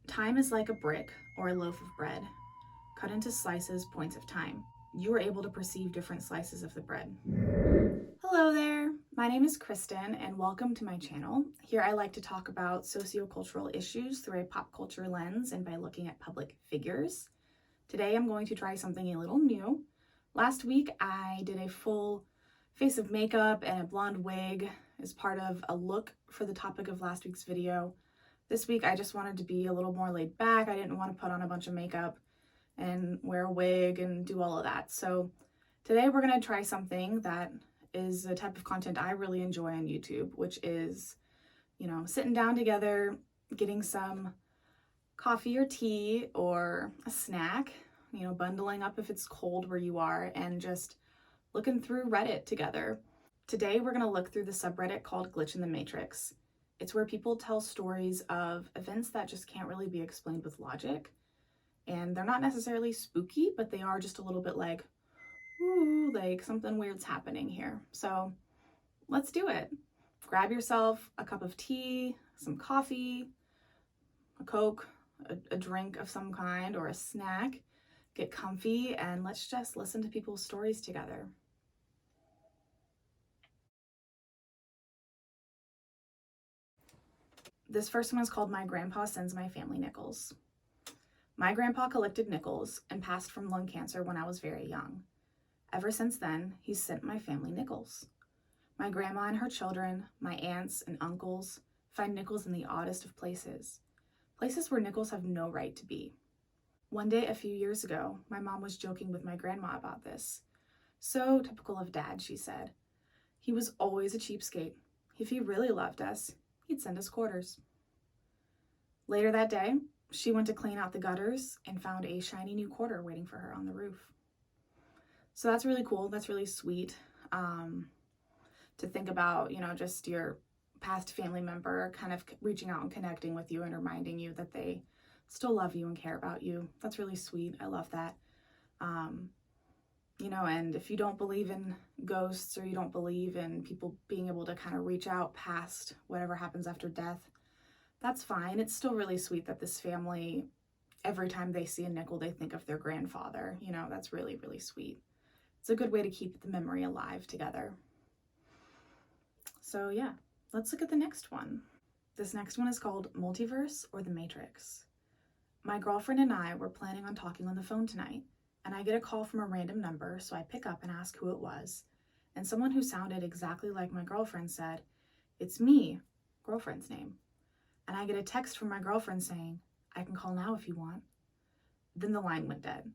Time is like a brick or a loaf of bread, cut into slices, points of time. You are able to perceive different slices of the bread. Hello there, my name is Kristen and welcome to my channel. Here I like to talk about sociocultural issues through a pop culture lens and by looking at public figures. Today I'm going to try something a little new. Last week I did a full face of makeup and a blonde wig as part of a look for the topic of last week's video. This week I just wanted to be a little more laid back. I didn't want to put on a bunch of makeup and wear a wig and do all of that. So today we're going to try something that is the type of content I really enjoy on YouTube, which is, sitting down together, getting some coffee or tea or a snack, bundling up if it's cold where you are, and just looking through Reddit together. Today we're going to look through the subreddit called glitchinthematrix. It's where people tell stories of events that just can't really be explained with logic. And they're not necessarily spooky, but they are just a little bit like, ooh, like something weird's happening here. So let's do it. Grab yourself a cup of tea, some coffee, a Coke, a drink of some kind, or a snack. Get comfy and let's just listen to people's stories together. This first one is called My Grandpa Sends My Family Nickels. My grandpa collected nickels and passed from lung cancer when I was very young. Ever since then, he's sent my family nickels. My grandma and her children, my aunts and uncles, find nickels in the oddest of places. Places where nickels have no right to be. One day a few years ago, my mom was joking with my grandma about this. So typical of Dad, she said. He was always a cheapskate. If he really loved us, he'd send us quarters. Later that day, she went to clean out the gutters and found a shiny new quarter waiting for her on the roof. So that's really cool. That's really sweet to think about, just your past family member kind of reaching out and connecting with you and reminding you that they still love you and care about you. That's really sweet. I love that. And if you don't believe in ghosts or you don't believe in people being able to kind of reach out past whatever happens after death, that's fine. It's still really sweet that this family, every time they see a nickel, they think of their grandfather. That's really, really sweet. It's a good way to keep the memory alive together. So yeah, let's look at the next one. This next one is called Multiverse or the Matrix. My girlfriend and I were planning on talking on the phone tonight, and I get a call from a random number, so I pick up and ask who it was. And someone who sounded exactly like my girlfriend said, "It's me," girlfriend's name. And I get a text from my girlfriend saying, "I can call now if you want." Then the line went dead.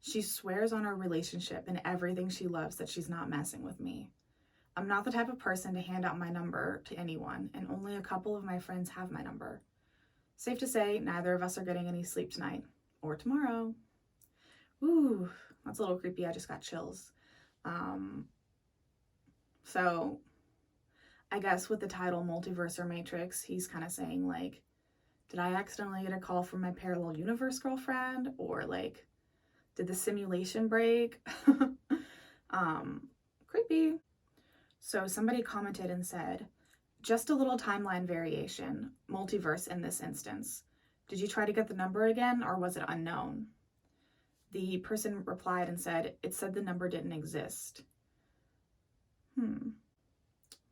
She swears on our relationship and everything she loves that she's not messing with me. I'm not the type of person to hand out my number to anyone, and only a couple of my friends have my number. Safe to say, neither of us are getting any sleep tonight or tomorrow. Ooh, that's a little creepy. I just got chills. So I guess with the title Multiverse or Matrix, he's kind of saying like, did I accidentally get a call from my parallel universe girlfriend? Or like, did the simulation break? Creepy. So somebody commented and said, just a little timeline variation, multiverse in this instance. Did you try to get the number again or was it unknown? The person replied and said, it said the number didn't exist.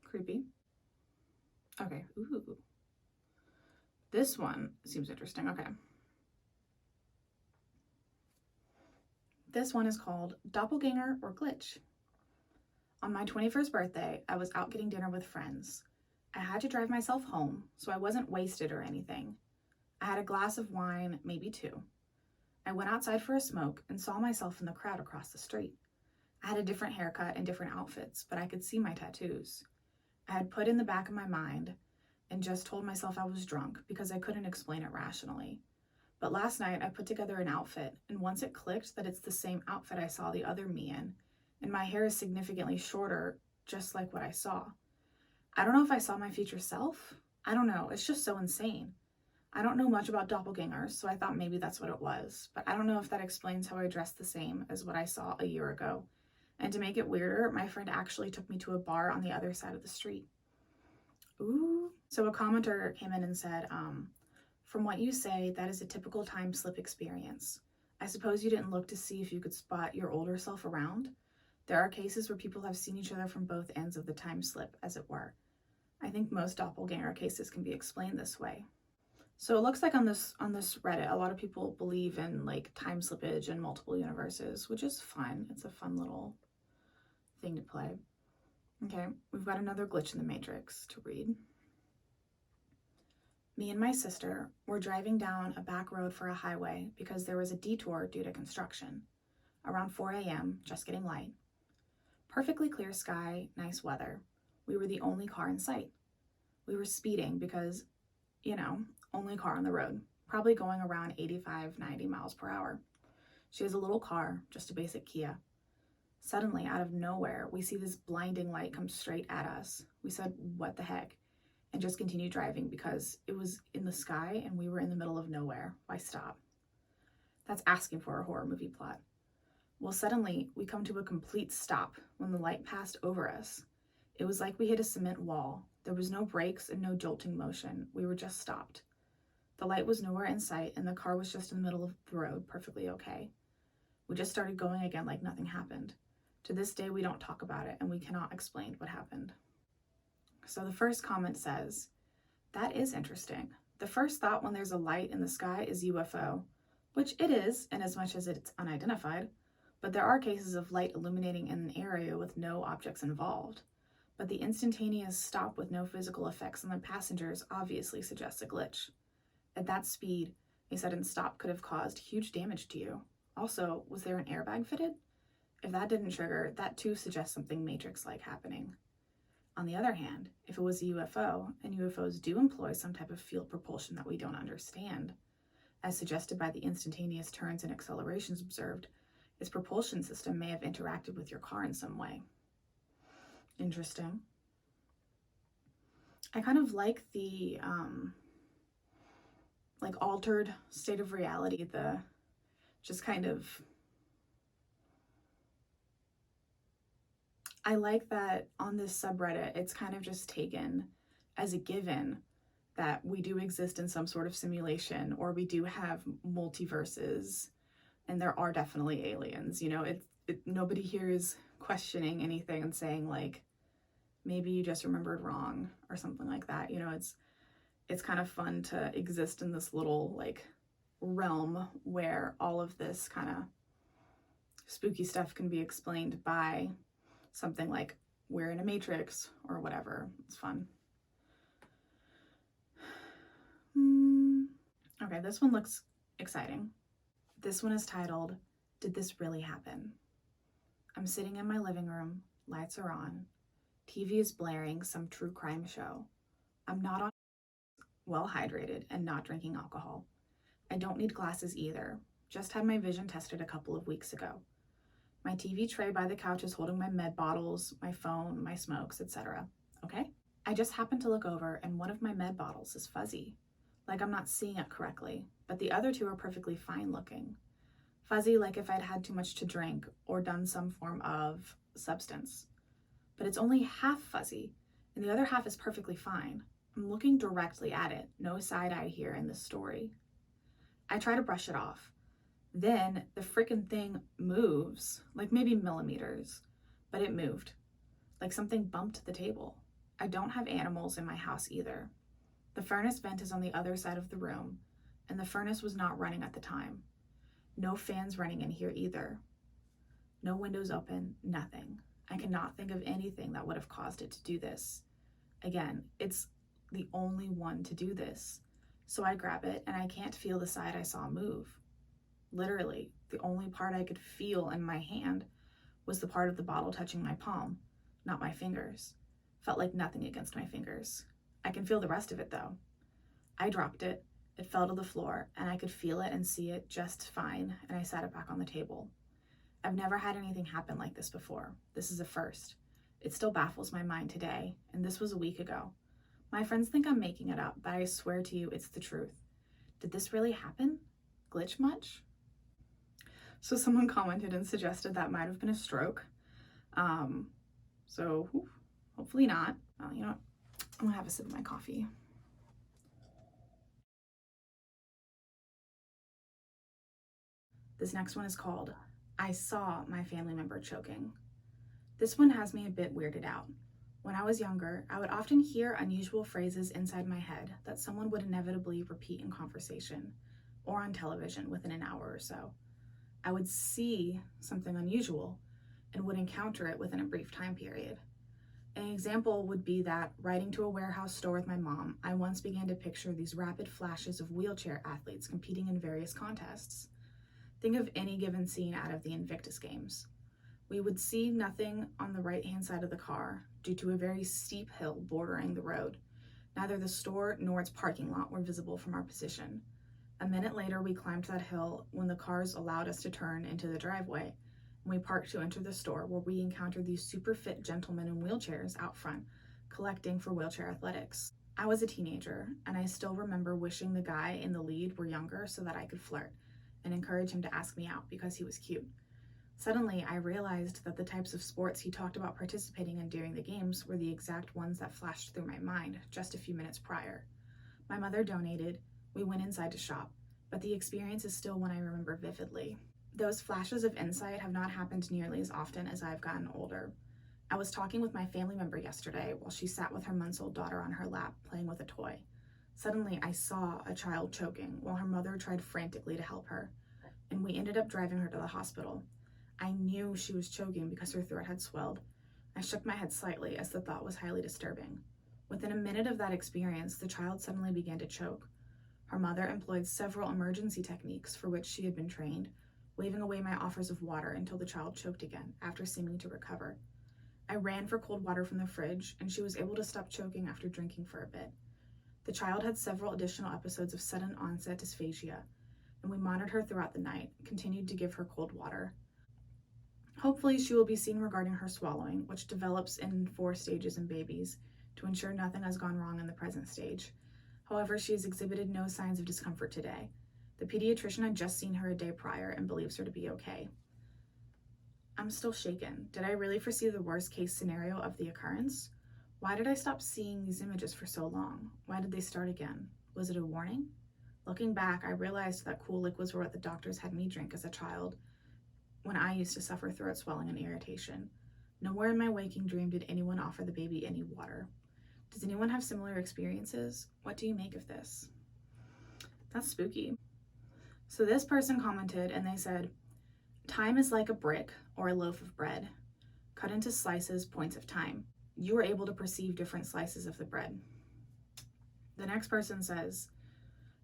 Creepy. Okay, ooh. This one seems interesting, okay. This one is called Doppelganger or Glitch. On my 21st birthday, I was out getting dinner with friends. I had to drive myself home, so I wasn't wasted or anything. I had a glass of wine, maybe two. I went outside for a smoke and saw myself in the crowd across the street. I had a different haircut and different outfits, but I could see my tattoos. I had put in the back of my mind and just told myself I was drunk because I couldn't explain it rationally. But last night I put together an outfit, and once it clicked that it's the same outfit I saw the other me in, and my hair is significantly shorter, just like what I saw. I don't know if I saw my future self. I don't know. It's just so insane. I don't know much about doppelgangers, so I thought maybe that's what it was, but I don't know if that explains how I dressed the same as what I saw a year ago. And to make it weirder, my friend actually took me to a bar on the other side of the street. Ooh. So a commenter came in and said, From what you say, that is a typical time slip experience. I suppose you didn't look to see if you could spot your older self around? There are cases where people have seen each other from both ends of the time slip, as it were. I think most doppelganger cases can be explained this way. So it looks like on this Reddit, a lot of people believe in like time slippage and multiple universes, which is fun. It's a fun little thing to play. Okay, we've got another glitch in the matrix to read. Me and my sister were driving down a back road for a highway because there was a detour due to construction. Around 4 a.m., just getting light. Perfectly clear sky, nice weather. We were the only car in sight. We were speeding because, only car on the road, probably going around 85, 90 miles per hour. She has a little car, just a basic Kia. Suddenly, out of nowhere, we see this blinding light come straight at us. We said, what the heck? And just continued driving because it was in the sky and we were in the middle of nowhere. Why stop? That's asking for a horror movie plot. Well, suddenly, we come to a complete stop when the light passed over us. It was like we hit a cement wall. There was no brakes and no jolting motion. We were just stopped. The light was nowhere in sight and the car was just in the middle of the road, perfectly okay. We just started going again like nothing happened. To this day, we don't talk about it and we cannot explain what happened. So the first comment says, that is interesting. The first thought when there's a light in the sky is UFO, which it is in as much as it's unidentified, but there are cases of light illuminating in an area with no objects involved. But the instantaneous stop with no physical effects on the passengers obviously suggests a glitch. At that speed, a sudden stop could have caused huge damage to you. Also, was there an airbag fitted? If that didn't trigger, that too suggests something Matrix-like happening. On the other hand, if it was a UFO, and UFOs do employ some type of field propulsion that we don't understand, as suggested by the instantaneous turns and accelerations observed, its propulsion system may have interacted with your car in some way. Interesting. I kind of like the altered state of reality, the just kind of, I like that on this subreddit, it's kind of just taken as a given that we do exist in some sort of simulation, or we do have multiverses, and there are definitely aliens. Nobody here is questioning anything and saying like, maybe you just remembered wrong or something like that. It's kind of fun to exist in this little like realm where all of this kind of spooky stuff can be explained by something like we're in a matrix or whatever. It's fun. Okay, this one looks exciting. This one is titled, Did This Really Happen? I'm sitting in my living room, lights are on, TV is blaring some true crime show. I'm not on, well hydrated and not drinking alcohol. I don't need glasses either, just had my vision tested a couple of weeks ago. My TV tray by the couch is holding my med bottles, my phone, my smokes, etc. Okay? I just happened to look over and one of my med bottles is fuzzy, like I'm not seeing it correctly, but the other two are perfectly fine looking. Fuzzy like if I'd had too much to drink or done some form of substance. But it's only half fuzzy, and the other half is perfectly fine. I'm looking directly at it, no side eye here in this story. I try to brush it off. Then the frickin' thing moves, like maybe millimeters, but it moved, like something bumped the table. I don't have animals in my house either. The furnace vent is on the other side of the room, and the furnace was not running at the time. No fans running in here either. No windows open, nothing. I cannot think of anything that would have caused it to do this. Again, it's the only one to do this. So I grab it and I can't feel the side I saw move. Literally, the only part I could feel in my hand was the part of the bottle touching my palm, not my fingers. Felt like nothing against my fingers. I can feel the rest of it though. I dropped it, it fell to the floor, and I could feel it and see it just fine, and I sat it back on the table. I've never had anything happen like this before. This is a first. It still baffles my mind today, and this was a week ago. My friends think I'm making it up, but I swear to you it's the truth. Did this really happen? Glitch much? So someone commented and suggested that might have been a stroke. So hopefully not. You know what? I'm gonna have a sip of my coffee. This next one is called, I saw my family member choking. This one has me a bit weirded out. When I was younger, I would often hear unusual phrases inside my head that someone would inevitably repeat in conversation or on television within an hour or so. I would see something unusual and would encounter it within a brief time period. An example would be that, riding to a warehouse store with my mom, I once began to picture these rapid flashes of wheelchair athletes competing in various contests. Think of any given scene out of the Invictus Games. We would see nothing on the right-hand side of the car due to a very steep hill bordering the road. Neither the store nor its parking lot were visible from our position. A minute later, we climbed that hill when the cars allowed us to turn into the driveway, and we parked to enter the store, where we encountered these super fit gentlemen in wheelchairs out front, collecting for wheelchair athletics. I was a teenager, and I still remember wishing the guy in the lead were younger so that I could flirt and encourage him to ask me out because he was cute. Suddenly, I realized that the types of sports he talked about participating in during the games were the exact ones that flashed through my mind just a few minutes prior. My mother donated, we went inside to shop, but the experience is still one I remember vividly. Those flashes of insight have not happened nearly as often as I've gotten older. I was talking with my family member yesterday while she sat with her months-old daughter on her lap, playing with a toy. Suddenly, I saw a child choking while her mother tried frantically to help her, and we ended up driving her to the hospital. I knew she was choking because her throat had swelled. I shook my head slightly as the thought was highly disturbing. Within a minute of that experience, the child suddenly began to choke. Her mother employed several emergency techniques for which she had been trained, waving away my offers of water until the child choked again, after seeming to recover. I ran for cold water from the fridge, and she was able to stop choking after drinking for a bit. The child had several additional episodes of sudden onset dysphagia, and we monitored her throughout the night, continued to give her cold water. Hopefully, she will be seen regarding her swallowing, which develops in 4 stages in babies, to ensure nothing has gone wrong in the present stage. However, she has exhibited no signs of discomfort today. The pediatrician had just seen her a day prior and believes her to be okay. I'm still shaken. Did I really foresee the worst case scenario of the occurrence? Why did I stop seeing these images for so long? Why did they start again? Was it a warning? Looking back, I realized that cool liquids were what the doctors had me drink as a child when I used to suffer throat swelling and irritation. Nowhere in my waking dream did anyone offer the baby any water. Does anyone have similar experiences? What do you make of this? That's spooky. So this person commented and they said, time is like a brick or a loaf of bread, cut into slices, points of time. You are able to perceive different slices of the bread. The next person says,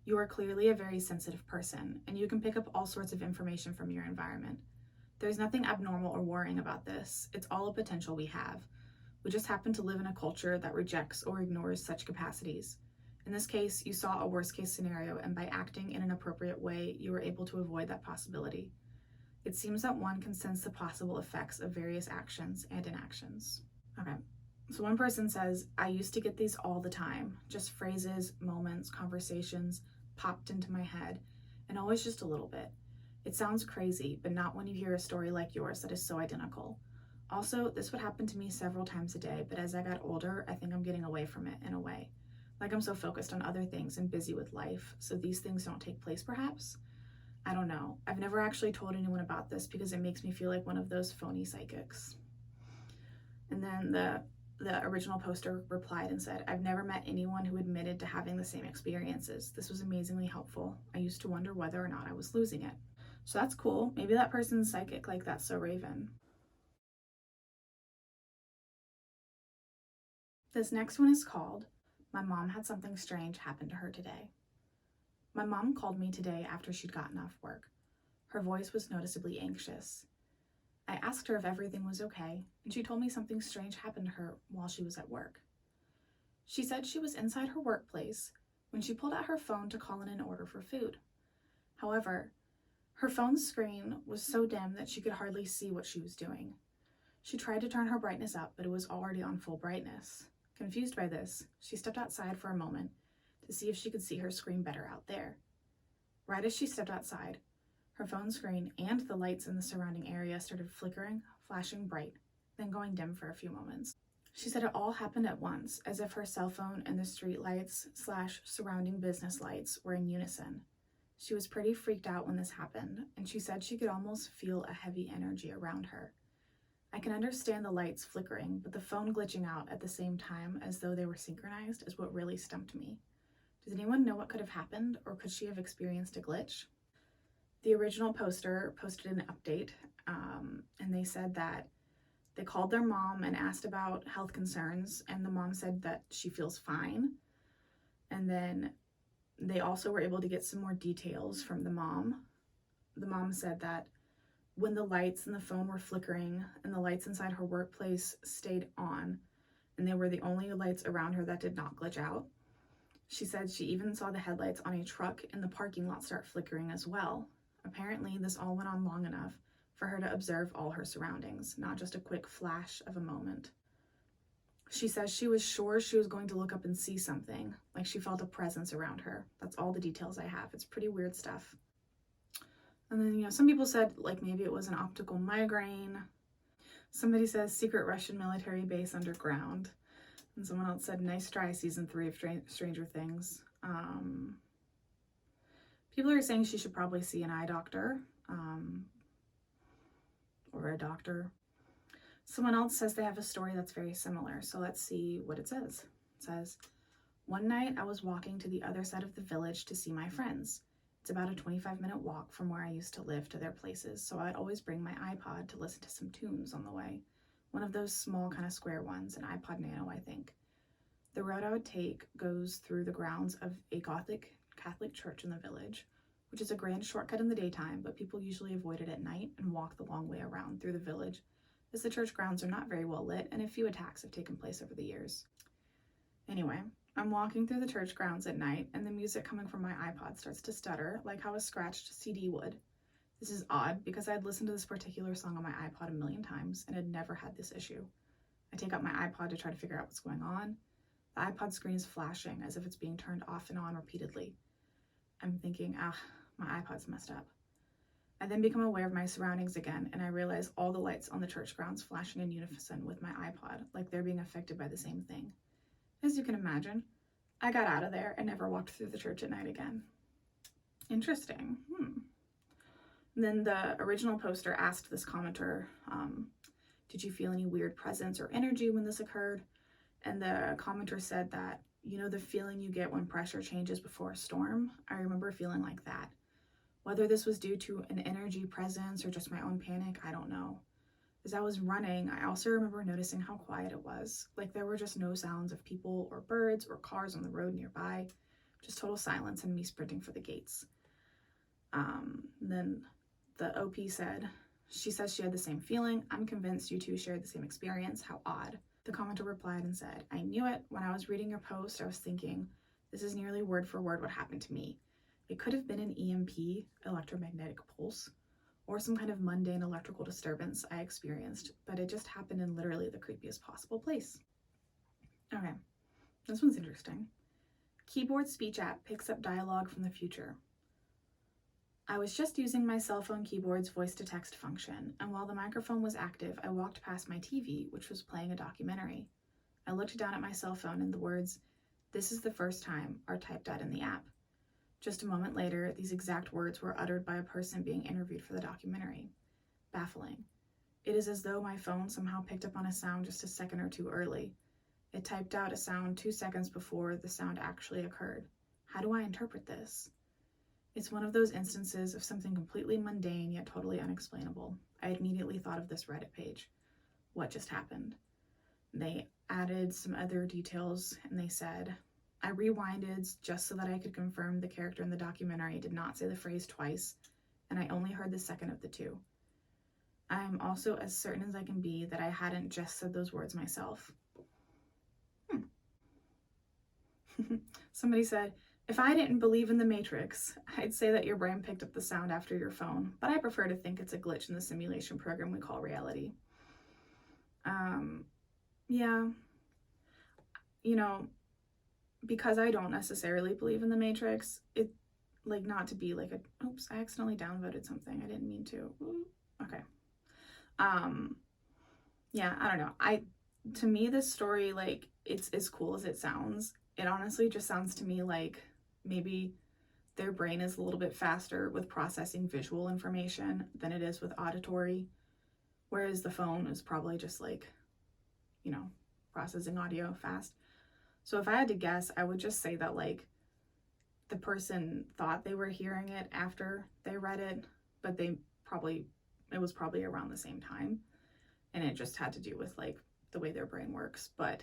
you are clearly a very sensitive person, and you can pick up all sorts of information from your environment. There's nothing abnormal or worrying about this. It's all a potential we have. We just happen to live in a culture that rejects or ignores such capacities. In this case, you saw a worst case scenario, and by acting in an appropriate way, you were able to avoid that possibility. It seems that one can sense the possible effects of various actions and inactions. Okay, so one person says, I used to get these all the time, just phrases, moments, conversations popped into my head, and always just a little bit. It sounds crazy, but not when you hear a story like yours that is so identical. Also, this would happen to me several times a day, but as I got older, I think I'm getting away from it in a way. Like I'm so focused on other things and busy with life, so these things don't take place perhaps? I don't know. I've never actually told anyone about this because it makes me feel like one of those phony psychics. And then the original poster replied and said, I've never met anyone who admitted to having the same experiences. This was amazingly helpful. I used to wonder whether or not I was losing it. So that's cool. Maybe that person's psychic like That's So Raven. This next one is called, My Mom Had Something Strange Happen to Her Today. My mom called me today after she'd gotten off work. Her voice was noticeably anxious. I asked her if everything was okay, and she told me something strange happened to her while she was at work. She said she was inside her workplace when she pulled out her phone to call in an order for food. However, her phone's screen was so dim that she could hardly see what she was doing. She tried to turn her brightness up, but it was already on full brightness. Confused by this, she stepped outside for a moment to see if she could see her screen better out there. Right as she stepped outside, her phone screen and the lights in the surrounding area started flickering, flashing bright, then going dim for a few moments. She said it all happened at once, as if her cell phone and the street lights / surrounding business lights were in unison. She was pretty freaked out when this happened, and she said she could almost feel a heavy energy around her. I can understand the lights flickering, but the phone glitching out at the same time as though they were synchronized is what really stumped me. Does anyone know what could have happened, or could she have experienced a glitch? The original poster posted an update, and they said that they called their mom and asked about health concerns, and the mom said that she feels fine. And then they also were able to get some more details from the mom. The mom said that when the lights in the phone were flickering and the lights inside her workplace stayed on, and they were the only lights around her that did not glitch out, she said she even saw the headlights on a truck in the parking lot start flickering as well. Apparently, this all went on long enough for her to observe all her surroundings, not just a quick flash of a moment. She says she was sure she was going to look up and see something, like she felt a presence around her. That's all the details I have. It's pretty weird stuff. And then, some people said like maybe it was an optical migraine. Somebody says secret Russian military base underground. And someone else said nice try, season 3 of Stranger Things. People are saying she should probably see an eye doctor, or a doctor. Someone else says they have a story that's very similar, so let's see what it says. It says, one night I was walking to the other side of the village to see my friends. It's about a 25-minute walk from where I used to live to their places, so I'd always bring my iPod to listen to some tunes on the way. One of those small kind of square ones, an iPod Nano, I think. The road I would take goes through the grounds of a Gothic Catholic church in the village, which is a grand shortcut in the daytime, but people usually avoid it at night and walk the long way around through the village, as the church grounds are not very well lit and a few attacks have taken place over the years. Anyway, I'm walking through the church grounds at night and the music coming from my iPod starts to stutter like how a scratched CD would. This is odd because I had listened to this particular song on my iPod a million times and had never had this issue. I take out my iPod to try to figure out what's going on. The iPod screen is flashing as if it's being turned off and on repeatedly. I'm thinking, my iPod's messed up. I then become aware of my surroundings again, and I realize all the lights on the church grounds flashing in unison with my iPod, like they're being affected by the same thing. As you can imagine, I got out of there and never walked through the church at night again. Interesting. And then the original poster asked this commenter, did you feel any weird presence or energy when this occurred? And the commenter said that, the feeling you get when pressure changes before a storm? I remember feeling like that. Whether this was due to an energy presence or just my own panic, I don't know. As I was running, I also remember noticing how quiet it was. Like there were just no sounds of people or birds or cars on the road nearby. Just total silence and me sprinting for the gates. Then the OP said, she says she had the same feeling. I'm convinced you two shared the same experience. How odd. The commenter replied and said, I knew it. When I was reading your post, I was thinking, this is nearly word for word what happened to me. It could have been an EMP, electromagnetic pulse, or some kind of mundane electrical disturbance I experienced, but it just happened in literally the creepiest possible place. Okay, this one's interesting. Keyboard speech app picks up dialogue from the future. I was just using my cell phone keyboard's voice-to-text function, and while the microphone was active, I walked past my TV, which was playing a documentary. I looked down at my cell phone and the words, "This is the first time," are typed out in the app. Just a moment later, these exact words were uttered by a person being interviewed for the documentary. Baffling. It is as though my phone somehow picked up on a sound just a second or two early. It typed out a sound 2 seconds before the sound actually occurred. How do I interpret this? It's one of those instances of something completely mundane yet totally unexplainable. I immediately thought of this Reddit page. What just happened? They added some other details and they said, I rewinded just so that I could confirm the character in the documentary did not say the phrase twice, and I only heard the second of the two. I am also as certain as I can be that I hadn't just said those words myself. Somebody said, if I didn't believe in the Matrix, I'd say that your brain picked up the sound after your phone, but I prefer to think it's a glitch in the simulation program we call reality. Yeah, because I don't necessarily believe in the Matrix, it, not to be like oops, I accidentally downvoted something. I didn't mean to. Ooh, okay. Yeah, I don't know. To me, this story, it's as cool as it sounds. It honestly just sounds to me like maybe their brain is a little bit faster with processing visual information than it is with auditory, whereas the phone is probably just like, processing audio fast. So if I had to guess, I would just say that like the person thought they were hearing it after they read it, but it was probably around the same time, and it just had to do with like the way their brain works. But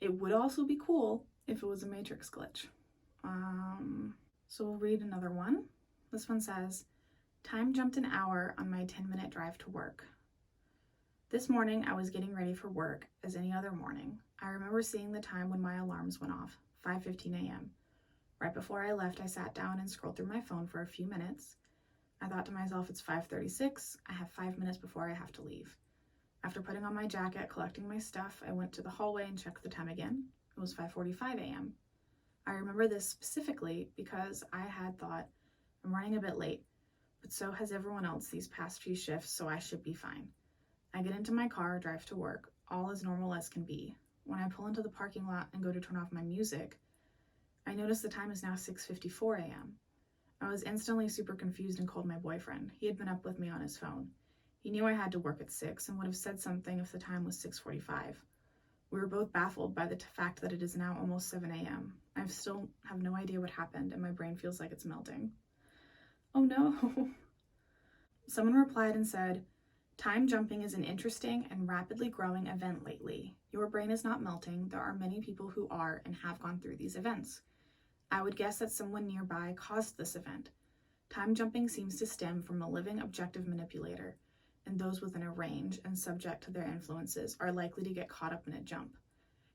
it would also be cool if it was a matrix glitch. So we'll read another one. This one says, time jumped an hour on my 10-minute drive to work. This morning I was getting ready for work as any other morning. I remember seeing the time when my alarms went off, 5:15 a.m. Right before I left, I sat down and scrolled through my phone for a few minutes. I thought to myself, it's 5:36, I have 5 minutes before I have to leave. After putting on my jacket, collecting my stuff, I went to the hallway and checked the time again. It was 5:45 a.m. I remember this specifically because I had thought, I'm running a bit late, but so has everyone else these past few shifts, so I should be fine. I get into my car, drive to work, all as normal as can be. When I pull into the parking lot and go to turn off my music, I notice the time is now 6:54 a.m. I was instantly super confused and called my boyfriend. He had been up with me on his phone. He knew I had to work at 6 and would have said something if the time was 6:45. We were both baffled by the fact that it is now almost 7 a.m. I still have no idea what happened, and my brain feels like it's melting. Oh no. Someone replied and said, time jumping is an interesting and rapidly growing event lately. Your brain is not melting. There are many people who are and have gone through these events. I would guess that someone nearby caused this event. Time jumping seems to stem from a living objective manipulator, and those within a range and subject to their influences are likely to get caught up in a jump.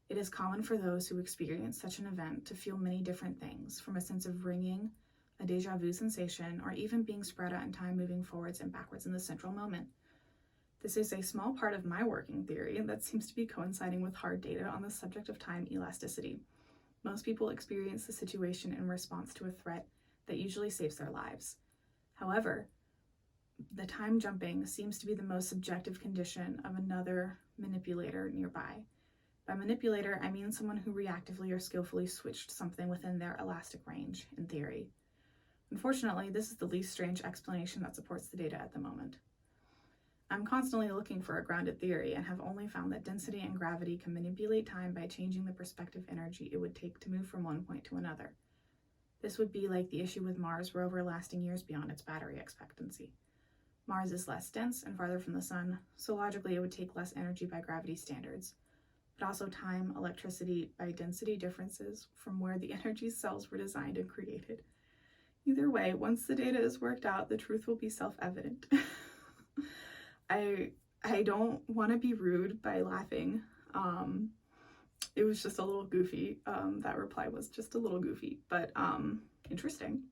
It is common for those who experience such an event to feel many different things, from a sense of ringing, a deja vu sensation, or even being spread out in time, moving forwards and backwards in the central moment. This is a small part of my working theory that seems to be coinciding with hard data on the subject of time elasticity. Most people experience the situation in response to a threat that usually saves their lives. However, the time jumping seems to be the most subjective condition of another manipulator nearby. By manipulator, I mean someone who reactively or skillfully switched something within their elastic range, in theory. Unfortunately, this is the least strange explanation that supports the data at the moment. I'm constantly looking for a grounded theory and have only found that density and gravity can manipulate time by changing the perspective energy it would take to move from one point to another. This would be like the issue with Mars rover lasting years beyond its battery expectancy. Mars is less dense and farther from the sun, so logically it would take less energy by gravity standards, but also time, electricity by density differences from where the energy cells were designed and created. Either way, once the data is worked out, the truth will be self-evident. I don't want to be rude by laughing. It was just a little goofy. That reply was just a little goofy, but interesting.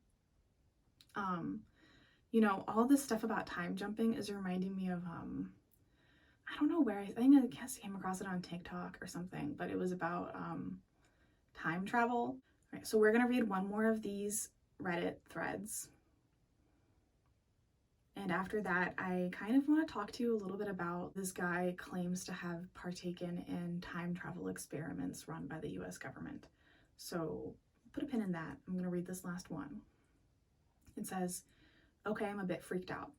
All this stuff about time jumping is reminding me of, I don't know where, I think I came across it on TikTok or something, but it was about time travel. All right, so we're going to read one more of these Reddit threads. And after that, I kind of want to talk to you a little bit about this guy claims to have partaken in time travel experiments run by the US government. So put a pin in that. I'm going to read this last one. It says, okay, I'm a bit freaked out.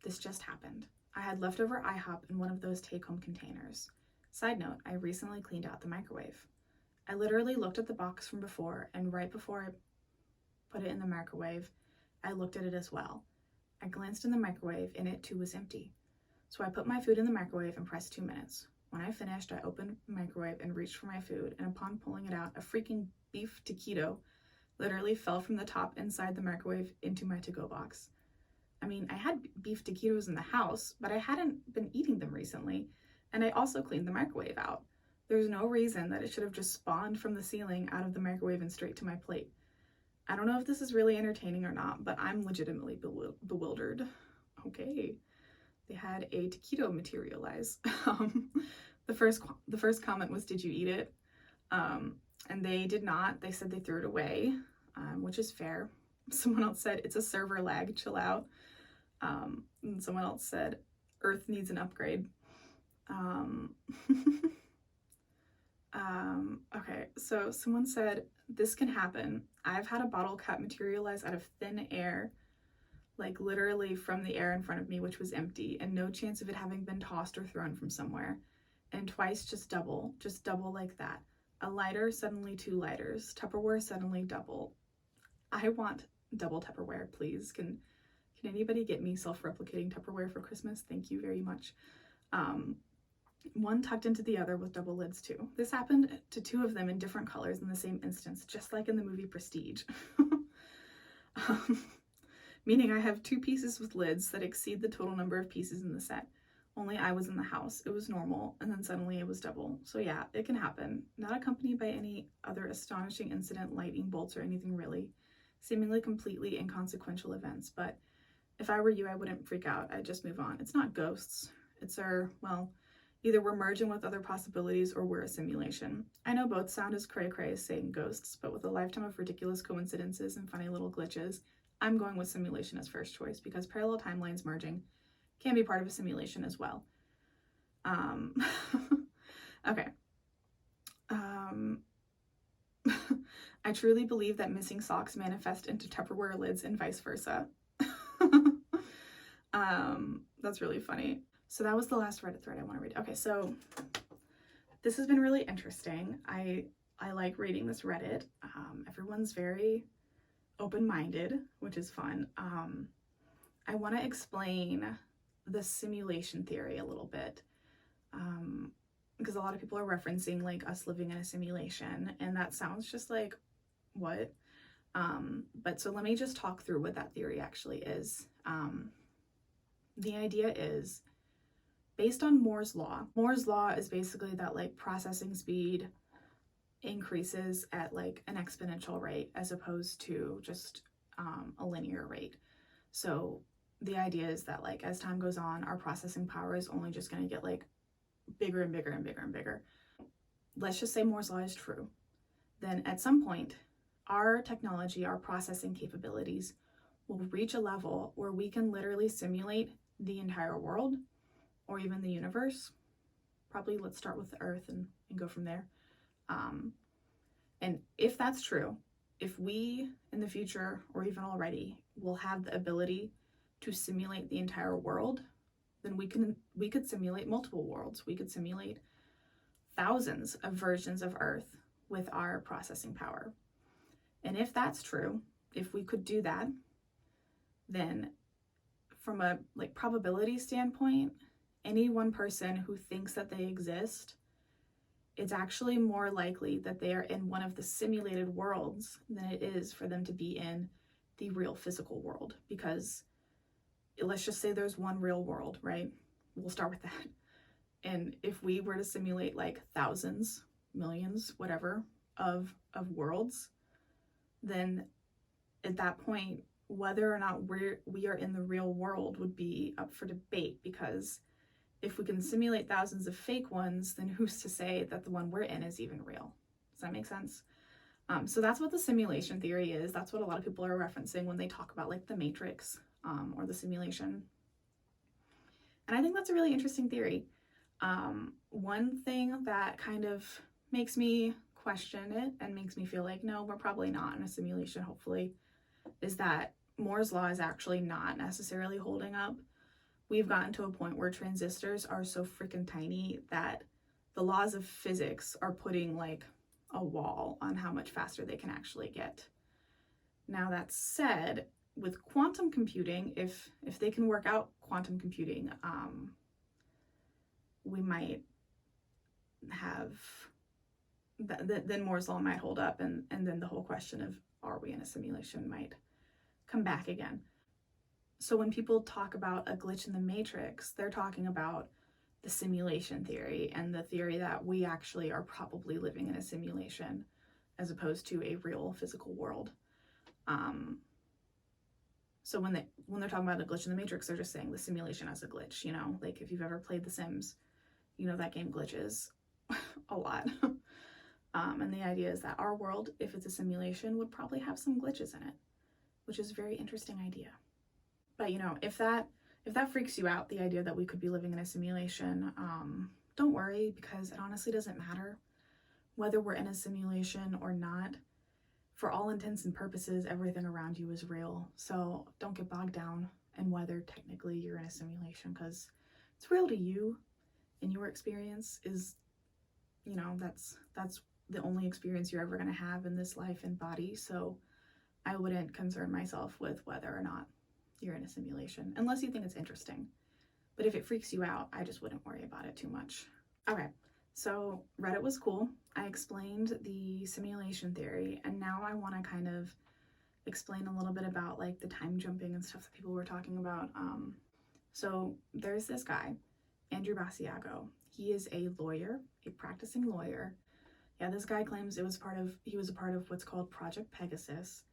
This just happened. I had leftover IHOP in one of those take-home containers. Side note, I recently cleaned out the microwave. I literally looked at the box from before, and right before I put it in the microwave, I looked at it as well. I glanced in the microwave and it too was empty. So I put my food in the microwave and pressed 2 minutes. When I finished, I opened the microwave and reached for my food, and upon pulling it out, a freaking beef taquito literally fell from the top inside the microwave into my to-go box. I mean, I had beef taquitos in the house, but I hadn't been eating them recently, and I also cleaned the microwave out. There's no reason that it should have just spawned from the ceiling out of the microwave and straight to my plate. I don't know if this is really entertaining or not, but I'm legitimately bewildered. Okay, they had a taquito materialize. The first comment was, "Did you eat it?" And they did not. They said they threw it away, which is fair. Someone else said, "It's a server lag, chill out." And someone else said, "Earth needs an upgrade." Okay, so someone said, "This can happen. I've had a bottle cap materialize out of thin air, like literally from the air in front of me, which was empty, and no chance of it having been tossed or thrown from somewhere. And twice just double like that. A lighter, suddenly 2 lighters. Tupperware, suddenly double. I want double Tupperware, please. Can anybody get me self-replicating Tupperware for Christmas? Thank you very much. One tucked into the other with double lids too. This happened to 2 of them in different colors in the same instance, just like in the movie Prestige. Meaning I have 2 pieces with lids that exceed the total number of pieces in the set. Only I was in the house. It was normal, and then suddenly it was double. So yeah, it can happen. Not accompanied by any other astonishing incident, lightning bolts, or anything really. Seemingly completely inconsequential events, but if I were you, I wouldn't freak out. I'd just move on. It's not ghosts. It's well, either we're merging with other possibilities or we're a simulation. I know both sound as cray-cray as saying ghosts, but with a lifetime of ridiculous coincidences and funny little glitches, I'm going with simulation as first choice because parallel timelines merging can be part of a simulation as well. Okay. I truly believe that missing socks manifest into Tupperware lids and vice versa. That's really funny. So that was the last Reddit thread I want to read. Okay, so this has been really interesting. I like reading this Reddit. Everyone's very open-minded, which is fun. I want to explain the simulation theory a little bit, because a lot of people are referencing like us living in a simulation, and that sounds just like, what? But so let me just talk through what that theory actually is. The idea is based on Moore's law. Moore's law is basically that like processing speed increases at like an exponential rate as opposed to just a linear rate. So the idea is that like as time goes on, our processing power is only just going to get like bigger and bigger and bigger and bigger. Let's just say Moore's law is true. Then at some point, our technology, our processing capabilities will reach a level where we can literally simulate the entire world or even the universe. Probably let's start with the Earth and go from there. And if that's true, if we in the future or even already will have the ability to simulate the entire world, then we could simulate multiple worlds. We could simulate thousands of versions of Earth with our processing power. And if that's true, if we could do that, then from a like probability standpoint, any one person who thinks that they exist, it's actually more likely that they are in one of the simulated worlds than it is for them to be in the real physical world. Because let's just say there's one real world, right? We'll start with that. And if we were to simulate like thousands, millions, whatever, of worlds, then at that point, whether or not we are in the real world would be up for debate, because if we can simulate thousands of fake ones, then who's to say that the one we're in is even real? Does that make sense? So that's what the simulation theory is. That's what a lot of people are referencing when they talk about like the Matrix or the simulation. And I think that's a really interesting theory. One thing that kind of makes me question it and makes me feel like, no, we're probably not in a simulation, hopefully, is that Moore's law is actually not necessarily holding up. We've gotten to a point where transistors are so freaking tiny that the laws of physics are putting like a wall on how much faster they can actually get. Now that said, with quantum computing, if they can work out quantum computing, we might have then Moore's law might hold up, and then the whole question of are we in a simulation might come back again. So when people talk about a glitch in the matrix, they're talking about the simulation theory and the theory that we actually are probably living in a simulation as opposed to a real physical world. So when they're talking about a glitch in the matrix, they're just saying the simulation as a glitch, you know, like if you've ever played The Sims, you know that game glitches a lot. And the idea is that our world, if it's a simulation, would probably have some glitches in it, which is a very interesting idea. But you know, if that freaks you out, the idea that we could be living in a simulation, don't worry, because it honestly doesn't matter whether we're in a simulation or not. for all intents and purposes, everything around you is real. So don't get bogged down in whether technically you're in a simulation, because it's real to you, and your experience is, you know, that's the only experience you're ever going to have in this life and body. So I wouldn't concern myself with whether or not you're in a simulation, unless you think it's interesting. But if it freaks you out, I just wouldn't worry about it too much. Okay, so Reddit was cool. I explained the simulation theory, and now I want to kind of explain a little bit about like the time jumping and stuff that people were talking about. So there's this guy, Andrew Basiago. He is a lawyer, a practicing lawyer. Yeah, this guy claims he was a part of what's called Project Pegasus,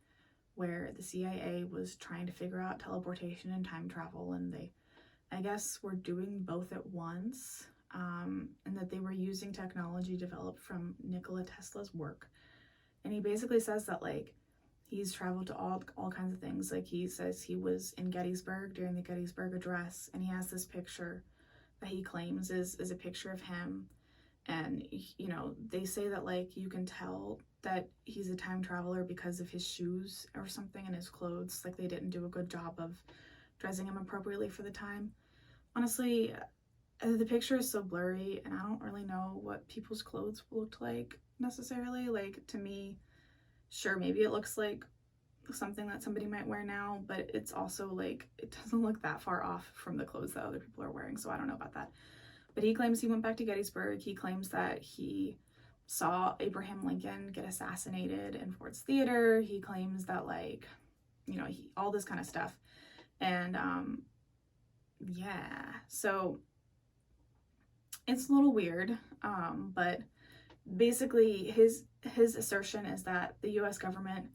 where the CIA was trying to figure out teleportation and time travel, and they, I guess, were doing both at once, and that they were using technology developed from Nikola Tesla's work. And he basically says that, like, he's traveled to all kinds of things. Like, he says he was in Gettysburg during the Gettysburg Address, and he has this picture that he claims is a picture of him. And, you know, they say that, like, you can tell that he's a time traveler because of his shoes or something and his clothes. Like, they didn't do a good job of dressing him appropriately for the time. Honestly, the picture is so blurry, and I don't really know what people's clothes looked like necessarily. Like, to me, sure, maybe it looks like something that somebody might wear now, but it's also like, it doesn't look that far off from the clothes that other people are wearing, so I don't know about that. But he claims he went back to Gettysburg. He claims that he saw Abraham Lincoln get assassinated in Ford's Theater. He claims that, like, you know, all this kind of stuff. And yeah, so it's a little weird, but basically his assertion is that the US government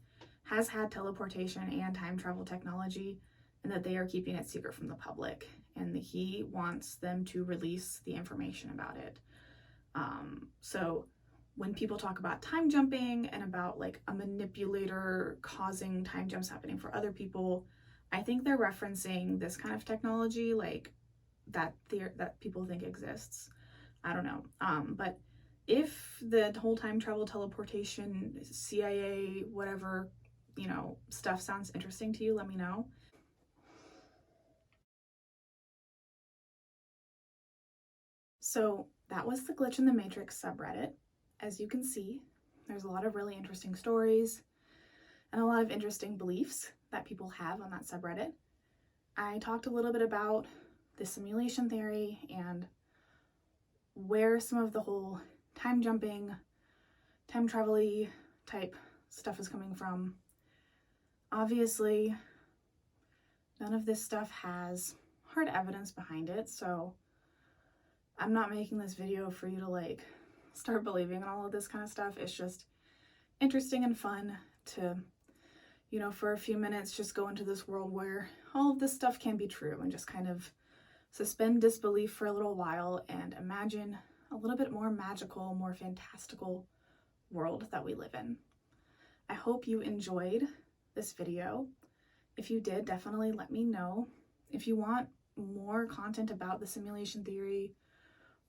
has had teleportation and time travel technology, and that they are keeping it secret from the public, and that he wants them to release the information about it. So when people talk about time jumping and about like a manipulator causing time jumps happening for other people, I think they're referencing this kind of technology, like that people think exists. I don't know. But if the whole time travel, teleportation, CIA, whatever, you know, stuff sounds interesting to you, let me know. So that was the Glitch in the Matrix subreddit. As you can see, there's a lot of really interesting stories and a lot of interesting beliefs that people have on that subreddit. I talked a little bit about the simulation theory and where some of the whole time jumping, time travel-y type stuff is coming from. Obviously, none of this stuff has hard evidence behind it, so I'm not making this video for you to like start believing in all of this kind of stuff. It's just interesting and fun to, you know, for a few minutes just go into this world where all of this stuff can be true, and just kind of suspend disbelief for a little while and imagine a little bit more magical, more fantastical world that we live in. I hope you enjoyed this video. If you did, definitely let me know. If you want more content about the simulation theory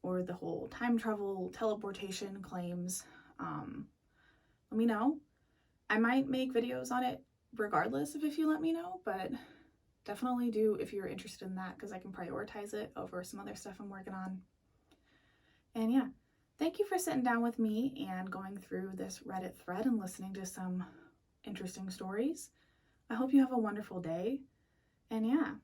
or the whole time travel, teleportation claims, let me know. I might make videos on it regardless of if you let me know, but definitely do if you're interested in that, because I can prioritize it over some other stuff I'm working on. And yeah, thank you for sitting down with me and going through this Reddit thread and listening to some interesting stories. I hope you have a wonderful day. And yeah,